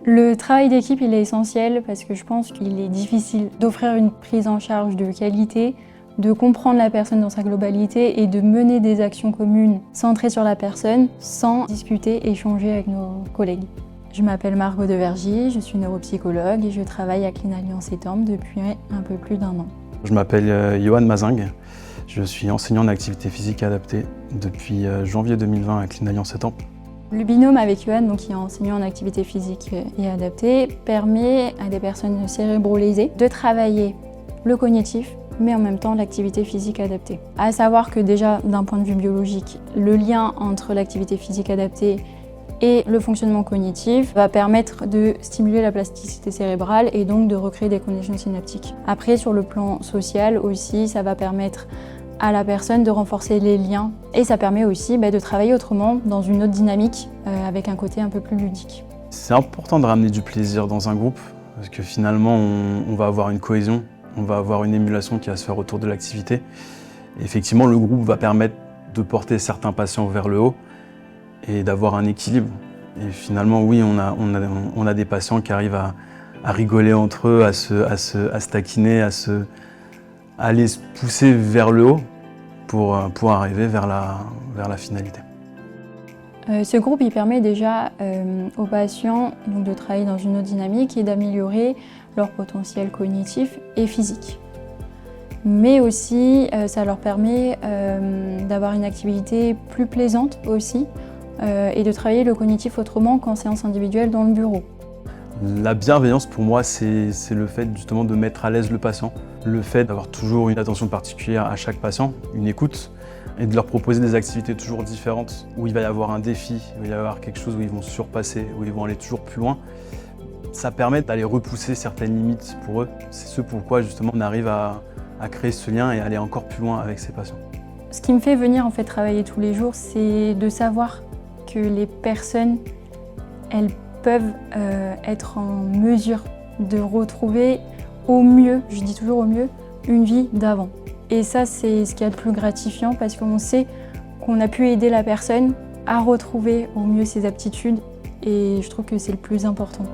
Le travail d'équipe, il est essentiel parce que je pense qu'il est difficile d'offrir une prise en charge de qualité, de comprendre la personne dans sa globalité et de mener des actions communes centrées sur la personne sans discuter et échanger avec nos collègues. Je m'appelle Margot Devergy, je suis neuropsychologue et je travaille à Clean Alliance Étampes depuis un peu plus d'1 an. Je m'appelle Johan Mazingue, je suis enseignant en activité physique adaptée depuis janvier 2020 à Clean Alliance Étampes. Le binôme avec Johan, qui est enseignant en activité physique et adaptée, permet à des personnes cérébrolésées de travailler le cognitif, mais en même temps l'activité physique adaptée. À savoir que déjà, d'un point de vue biologique, le lien entre l'activité physique adaptée et le fonctionnement cognitif va permettre de stimuler la plasticité cérébrale et donc de recréer des connexions synaptiques. Après, sur le plan social aussi, ça va permettre à la personne de renforcer les liens et ça permet aussi de travailler autrement dans une autre dynamique avec un côté un peu plus ludique. C'est important de ramener du plaisir dans un groupe parce que finalement on va avoir une cohésion, on va avoir une émulation qui va se faire autour de l'activité. Effectivement, le groupe va permettre de porter certains patients vers le haut et d'avoir un équilibre. Et finalement, oui, on a des patients qui arrivent à rigoler entre eux, à se taquiner, à aller se pousser vers le haut pour arriver vers la finalité. Ce groupe il permet déjà aux patients de travailler dans une autre dynamique et d'améliorer leur potentiel cognitif et physique. Mais aussi, ça leur permet d'avoir une activité plus plaisante aussi et de travailler le cognitif autrement qu'en séance individuelle dans le bureau. La bienveillance pour moi, c'est le fait justement de mettre à l'aise le patient, le fait d'avoir toujours une attention particulière à chaque patient, une écoute, et de leur proposer des activités toujours différentes, où il va y avoir un défi, où il va y avoir quelque chose où ils vont se surpasser, où ils vont aller toujours plus loin. Ça permet d'aller repousser certaines limites pour eux. C'est ce pourquoi justement on arrive à créer ce lien et aller encore plus loin avec ces patients. Ce qui me fait venir en fait travailler tous les jours, c'est de savoir que les personnes, elles peuvent être en mesure de retrouver au mieux, je dis toujours au mieux, une vie d'avant. Et ça, c'est ce qu'il y a de plus gratifiant parce qu'on sait qu'on a pu aider la personne à retrouver au mieux ses aptitudes et je trouve que c'est le plus important.